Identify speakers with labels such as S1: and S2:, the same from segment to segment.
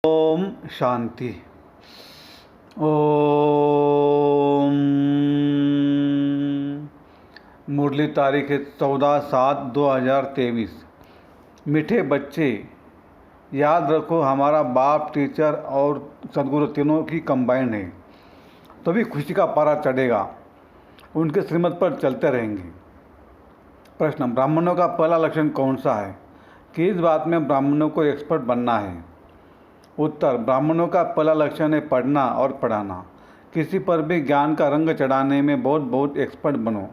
S1: ओम शांति। ओम। मुरली तारीख है 14/7/2023। मीठे बच्चे, याद रखो हमारा बाप, टीचर और सदगुरु तीनों की कंबाइन है, तभी खुशी का पारा चढ़ेगा। उनके श्रीमत पर चलते रहेंगे। प्रश्न: ब्राह्मणों का पहला लक्षण कौन सा है? किस बात में ब्राह्मणों को एक्सपर्ट बनना है? उत्तर: ब्राह्मणों का पहला लक्षण है पढ़ना और पढ़ाना। किसी पर भी ज्ञान का रंग चढ़ाने में बहुत एक्सपर्ट बनो।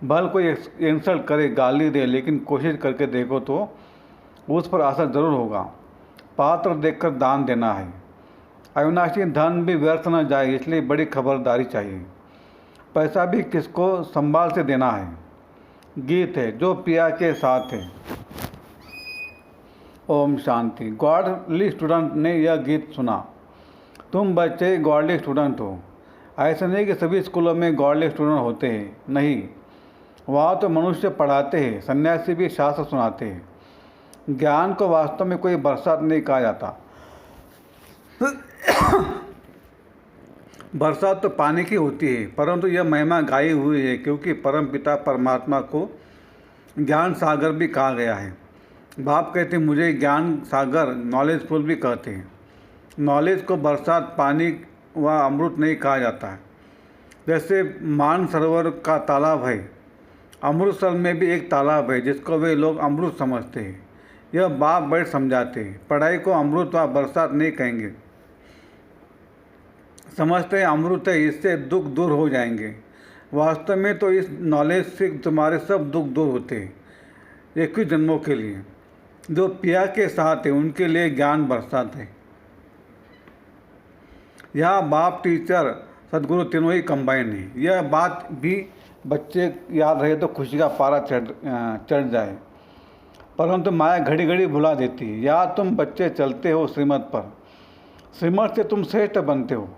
S1: भल कोई इंसल्ट करे, गाली दे, लेकिन कोशिश करके देखो तो उस पर असर जरूर होगा। पात्र देखकर दान देना है। अविनाशी धन भी व्यर्थ न जाए, इसलिए बड़ी खबरदारी चाहिए। पैसा भी किसको संभाल से देना है। गीत है जो पिया के साथ है। ओम शांति। गॉडली स्टूडेंट ने यह गीत सुना। तुम बच्चे गॉडली स्टूडेंट हो। ऐसा नहीं कि सभी स्कूलों में गॉडली स्टूडेंट होते हैं, नहीं। वहाँ तो मनुष्य पढ़ाते हैं, सन्यासी भी शास्त्र सुनाते हैं। ज्ञान को वास्तव में कोई बरसात नहीं कहा जाता। बरसात तो पानी की होती है, परंतु यह महिमा गाई हुई है क्योंकि परम पिता परमात्मा को ज्ञान सागर भी कहा गया है। बाप कहते हैं मुझे ज्ञान सागर, नॉलेजफुल भी कहते हैं। नॉलेज को बरसात, पानी व अमृत नहीं कहा जाता है। जैसे मान सरोवर का तालाब है, अमृतसर में भी एक तालाब है जिसको वे लोग अमृत समझते हैं। यह बाप बैठ समझाते हैं। पढ़ाई को अमृत व बरसात नहीं कहेंगे। समझते हैं अमृत है, इससे दुख दूर हो जाएंगे। वास्तव में तो इस नॉलेज से तुम्हारे सब दुख दूर होते हैं, 21 जन्मों के लिए। जो पिया के साथ है उनके लिए ज्ञान बरसात है। यह बाप, टीचर, सदगुरु तीनों ही कंबाइन है। यह बात भी बच्चे याद रहे तो खुशी का पारा चढ़ जाए, परंतु माया घड़ी घड़ी भुला देती है। या तुम बच्चे चलते हो श्रीमत पर, श्रीमत से तुम श्रेष्ठ बनते हो।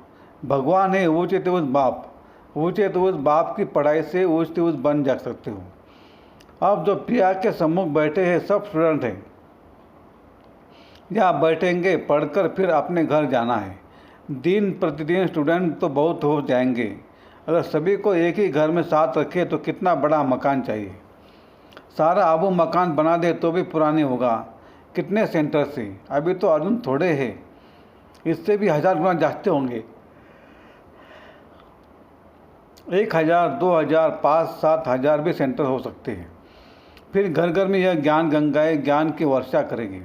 S1: भगवान है ऊँचे तो उस बाप, ऊँचे तो उस बाप की पढ़ाई से ऊँच तो उस बन जा सकते हो। अब जो पिया के सम्मुख बैठे हैं सब स्टूडेंट हैं। यहाँ बैठेंगे, पढ़कर फिर अपने घर जाना है। दिन प्रतिदिन स्टूडेंट तो बहुत हो जाएंगे। अगर सभी को एक ही घर में साथ रखे तो कितना बड़ा मकान चाहिए। सारा आबू मकान बना दे तो भी पुरानी होगा। कितने सेंटर से, अभी तो अर्जुन थोड़े हैं, इससे भी 1000 गुना जास्ते होंगे। 1000, 2000, 5-7 हज़ार भी सेंटर हो सकते हैं। फिर घर घर में यह ज्ञान गंगाएं ज्ञान की वर्षा करेगी।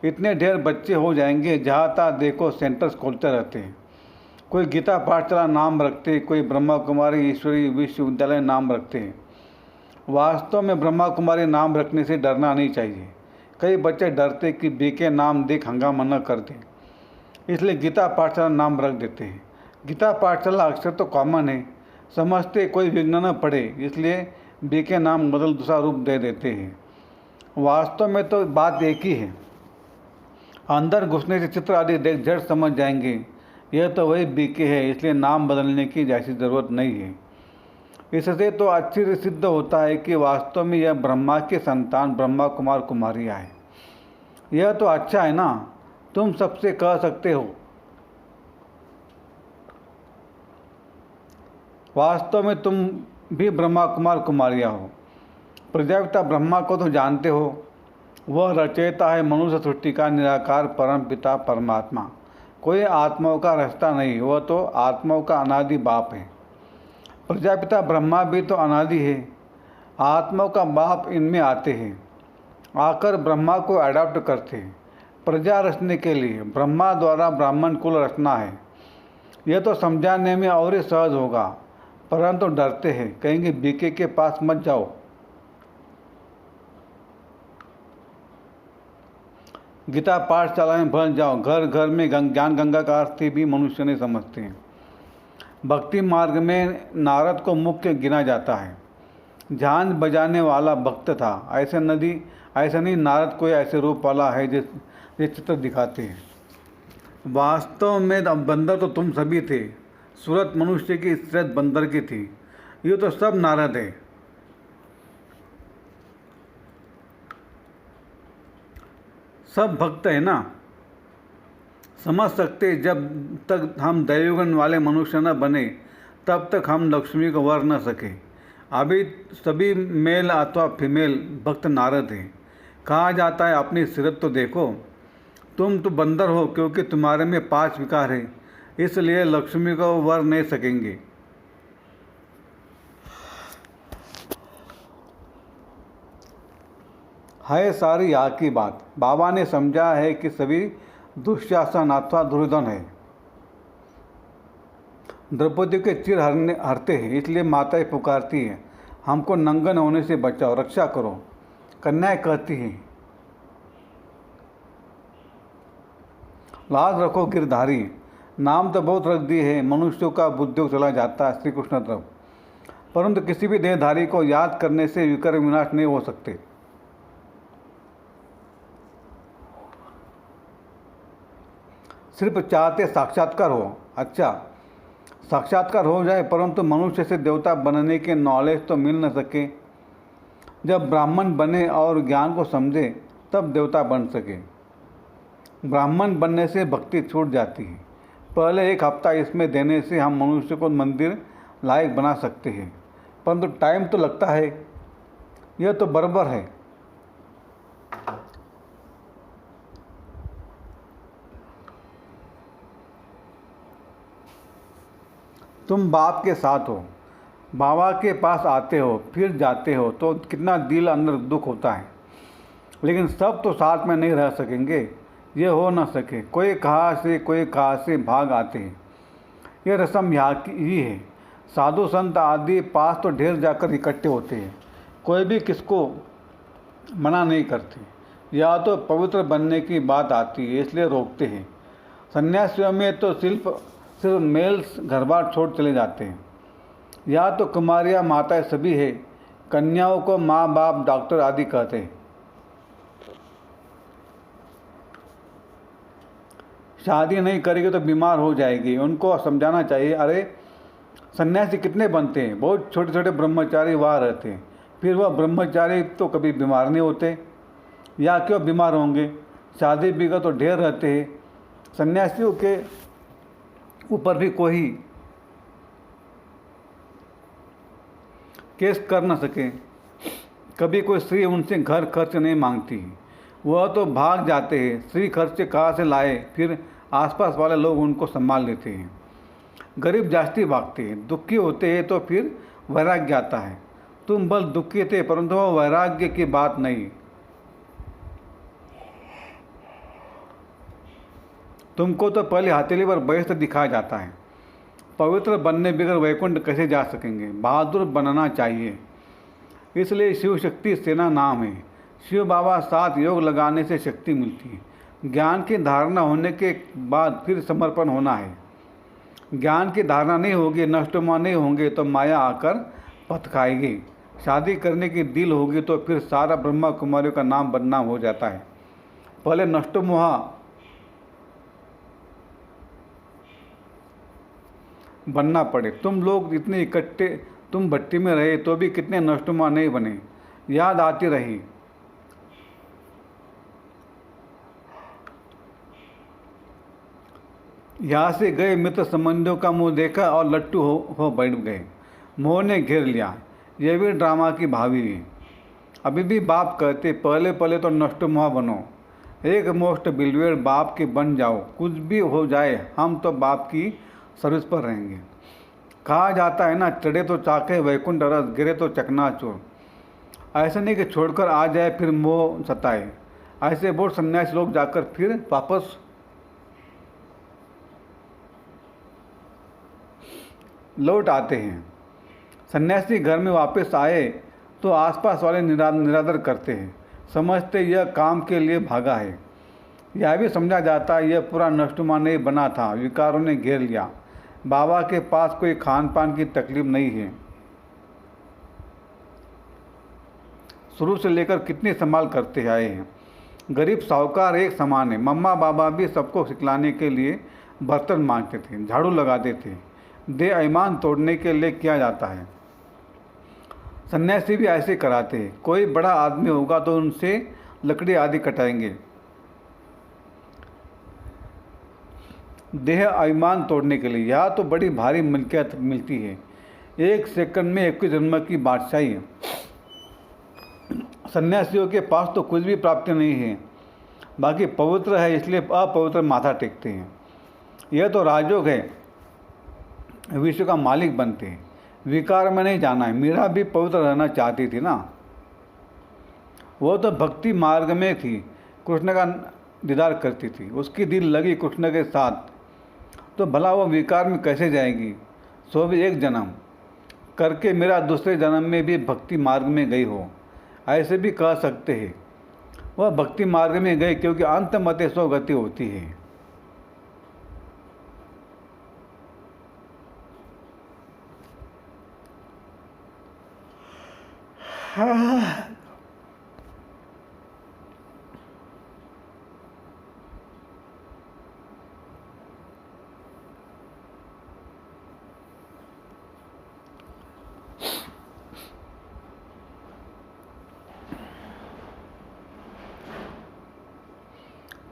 S1: इतने ढेर बच्चे हो जाएंगे, जहाँ तहाँ देखो सेंटर्स खोलते रहते हैं। कोई गीता पाठशाला नाम रखते, कोई ब्रह्मा कुमारी ईश्वरी विश्वविद्यालय नाम रखते हैं। वास्तव में ब्रह्मा कुमारी नाम रखने से डरना नहीं चाहिए। कई बच्चे डरते कि बीके नाम देख हंगामा न कर दें, इसलिए गीता पाठशाला नाम रख देते हैं। गीता पाठशाला अक्षर तो कॉमन है, समझते कोई विघ्न न पड़े, इसलिए बीके नाम बदल दूसरा रूप दे देते हैं। वास्तव में तो बात एक ही है। अंदर घुसने से चित्र आदि देख झट समझ जाएंगे यह तो वही बीके है, इसलिए नाम बदलने की जैसी ज़रूरत नहीं है। इससे तो अच्छी सिद्ध होता है कि वास्तव में यह ब्रह्मा के संतान ब्रह्मा कुमार कुमारियाँ हैं। यह तो अच्छा है ना, तुम सबसे कह सकते हो। वास्तव में तुम भी ब्रह्मा कुमार कुमारियाँ हो। प्रजापिता ब्रह्मा को तो जानते हो, वह रचयिता है मनुष्य सृष्टि का, निराकार परम पिता परमात्मा। कोई आत्माओं का रास्ता नहीं, वह तो आत्माओं का अनादि बाप है। प्रजापिता ब्रह्मा भी तो अनादि है। आत्माओं का बाप इनमें आते हैं, आकर ब्रह्मा को अडॉप्ट करते हैं। प्रजा रचने के लिए ब्रह्मा द्वारा ब्राह्मण कुल रचना है। यह तो समझाने में और ही सहज होगा, परंतु डरते हैं, कहेंगे बीके के पास मत जाओ। गीता पाठशाला में भर जाओ। घर घर में ज्ञान गंगा का अर्थ भी मनुष्य नहीं समझते हैं। भक्ति मार्ग में नारद को मुख्य गिना जाता है। झांझ बजाने वाला भक्त था। ऐसे नहीं नारद कोई ऐसे रूप वाला है जिस चित्र दिखाते हैं। वास्तव में बंदर तो तुम सभी थे। सूरत मनुष्य की, सूरत बंदर की थी। ये तो सब नारद है। सब भक्त है ना। समझ सकते जब तक हम दैवगुण वाले मनुष्य न बने तब तक हम लक्ष्मी को वर न सके। अभी सभी मेल अथवा फीमेल भक्त नारद हैं। कहा जाता है अपनी सीरत तो देखो, तुम तो बंदर हो क्योंकि तुम्हारे में 5 विकार है, इसलिए लक्ष्मी को वर नहीं सकेंगे। है सारी यहाँ की बात। बाबा ने समझा है कि सभी दुशासन अथवा दुर्योधन है। द्रौपदी के चिर हरते हैं, इसलिए माताएं पुकारती हैं, हमको नंगन होने से बचाओ, रक्षा करो। कन्याएं कहती हैं, लाज रखो गिरधारी। नाम तो बहुत रख दिए हैं, मनुष्यों का बुद्धि चला जाता है श्री कृष्ण तरफ, परंतु किसी भी देहधारी को याद करने से विक्रम विनाश नहीं हो सकते। सिर्फ चाहते साक्षात्कार हो। अच्छा, साक्षात्कार हो जाए परंतु मनुष्य से देवता बनने के नॉलेज तो मिल न सके। जब ब्राह्मण बने और ज्ञान को समझे तब देवता बन सके। ब्राह्मण बनने से भक्ति छूट जाती है। पहले 1 हफ्ता इसमें देने से हम मनुष्य को मंदिर लायक बना सकते हैं, परंतु टाइम तो लगता है। यह तो बराबर है। तुम बाप के साथ हो, बाबा के पास आते हो फिर जाते हो तो कितना दिल अंदर दुख होता है, लेकिन सब तो साथ में नहीं रह सकेंगे। ये हो न सके, कोई कहाँ से भाग आते हैं। ये रस्म यहाँ की ही है। साधु संत आदि पास तो ढेर जाकर इकट्ठे होते हैं, कोई भी किसको मना नहीं करते। या तो पवित्र बनने की बात आती है इसलिए रोकते हैं। सन्यासियों में तो सिर्फ मेल्स घर बार छोड़ चले जाते हैं। या तो कुमारियाँ माताएं सभी है, कन्याओं को माँ बाप डॉक्टर आदि कहते हैं। शादी नहीं करेगी तो बीमार हो जाएगी। उनको समझाना चाहिए, अरे सन्यासी कितने बनते हैं, बहुत छोटे छोटे ब्रह्मचारी वहाँ रहते हैं, फिर वह ब्रह्मचारी तो कभी बीमार नहीं होते, या क्यों बीमार होंगे। शादी बिगड़ तो ढेर रहते हैं। सन्यासियों के ऊपर भी कोई केस कर न सके। कभी कोई स्त्री उनसे घर खर्च नहीं मांगती, वह तो भाग जाते हैं। स्त्री खर्च कहाँ से लाए, फिर आसपास वाले लोग उनको संभाल लेते हैं। गरीब जास्ती भागते हैं, दुखी होते हैं तो फिर वैराग्य आता है। तुम बस दुखी थे परंतु वह वैराग्य की बात नहीं। तुमको तो पहले हथेली पर बेहद दिखाया जाता है। पवित्र बनने बगैर वैकुंठ कैसे जा सकेंगे। बहादुर बनना चाहिए, इसलिए शिव शक्ति सेना नाम है। शिव बाबा साथ योग लगाने से शक्ति मिलती है। ज्ञान की धारणा होने के बाद फिर समर्पण होना है। ज्ञान की धारणा नहीं होगी, नष्टमोह नहीं होंगे तो माया आकर पथ खाएगी। शादी करने की दिल होगी तो फिर सारा ब्रह्मा कुमारियों का नाम बदनाम हो जाता है। पहले नष्टमोह बनना पड़े। तुम लोग इतने इकट्ठे, तुम भट्टी में रहे तो भी कितने नष्टमोह नहीं बने। याद आती रही। यहाँ से गए मित्र संबंधियों का मुंह देखा और लट्टू हो बैठ गए। मोह ने घेर लिया। यह भी ड्रामा की भावी है। अभी भी बाप कहते, पहले पहले तो नष्टमोह बनो, एक मोस्ट बिलवेड बाप के बन जाओ। कुछ भी हो जाए हम तो बाप की सर्विस पर रहेंगे। कहा जाता है ना, चढ़े तो चाके वैकुंठ रस, गिरे तो चकनाचूर। ऐसा नहीं कि छोड़कर आ जाए फिर मोह सताए। ऐसे बहुत सन्यासी लोग जाकर फिर वापस लौट आते हैं। सन्यासी घर में वापस आए तो आसपास वाले निरादर करते हैं, समझते यह काम के लिए भागा है। यह भी समझा जाता है यह पूरा नष्टमा नहीं बना था, विकारों ने घेर लिया। बाबा के पास कोई खान पान की तकलीफ नहीं है। शुरू से लेकर कितनी संभाल करते आए हैं। गरीब साहूकार एक समान है। मम्मा बाबा भी सबको सिखलाने के लिए बर्तन मांगते थे, झाड़ू लगाते थे। देह ईमान तोड़ने के लिए किया जाता है। सन्यासी भी ऐसे कराते हैं। कोई बड़ा आदमी होगा तो उनसे लकड़ी आदि कटाएंगे। देह अभिमान तोड़ने के लिए। यहाँ तो बड़ी भारी मिल्कियत मिलती है, 1 सेकंड में 21 जन्म की बादशाही। सन्यासियों के पास तो कुछ भी प्राप्ति नहीं है, बाकी पवित्र है इसलिए अपवित्र माथा टेकते हैं। यह तो राजयोग है, विश्व का मालिक बनते हैं। विकार में नहीं जाना है। मीरा भी पवित्र रहना चाहती थी ना, वो तो भक्ति मार्ग में थी, कृष्ण का दीदार करती थी, उसकी दिल लगी कृष्ण के साथ, तो भला वो विकार में कैसे जाएगी। सो भी 1 जन्म करके मेरा दूसरे जन्म में भी भक्ति मार्ग में गई हो, ऐसे भी कह सकते हैं। वह भक्ति मार्ग में गए क्योंकि अंत मते सो गति होती है।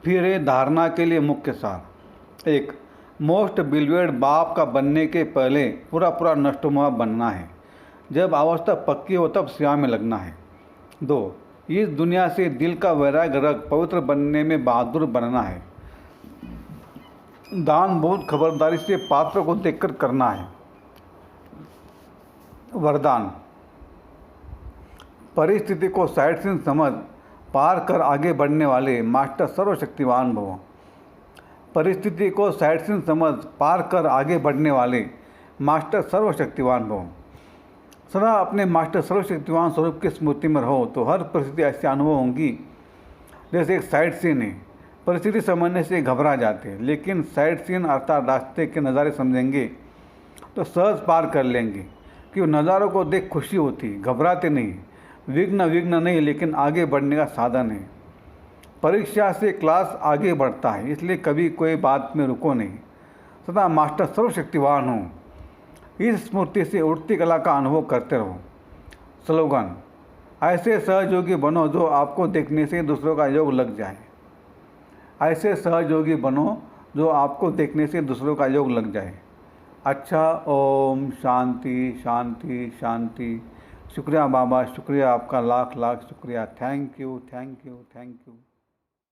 S1: फिर है धारणा के लिए मुख्य सार। 1. मोस्ट बिलीवेड बाप का बनने के पहले पूरा नष्टमुआ बनना है। जब अवस्था पक्की हो तब सेवा में लगना है। 2. इस दुनिया से दिल का वैराग्य रख पवित्र बनने में बहादुर बनना है। दान बहुत खबरदारी से पात्र को देखकर करना है। वरदान: परिस्थिति को साइड सीन समझ पार कर आगे बढ़ने वाले मास्टर सर्वशक्तिवान भव। परिस्थिति को साइड सीन समझ पार कर आगे बढ़ने वाले मास्टर सर्वशक्तिवान भव। सदा अपने मास्टर सर्वशक्तिवान स्वरूप की स्मृति में रहो तो हर परिस्थिति ऐसी अनुभव होंगी जैसे एक साइड सीन है। परिस्थिति समझने से घबरा जाते हैं, लेकिन साइड सीन अर्थात रास्ते के नज़ारे समझेंगे तो सहज पार कर लेंगे, कि नज़ारों को देख खुशी होती, घबराते नहीं। विघ्न नहीं, लेकिन आगे बढ़ने का साधन है। परीक्षा से क्लास आगे बढ़ता है, इसलिए कभी कोई बात में रुको नहीं, सदा मास्टर सर्वशक्तिवान हो, इस स्मृति से उड़ती कला का अनुभव करते रहो। स्लोगन: ऐसे सहयोगी बनो जो आपको देखने से दूसरों का योग लग जाए। ऐसे सहयोगी बनो जो आपको देखने से दूसरों का योग लग जाए। अच्छा, ओम शांति शांति शांति। शुक्रिया बाबा, शुक्रिया आपका, लाख लाख शुक्रिया। Thank you thank you thank you.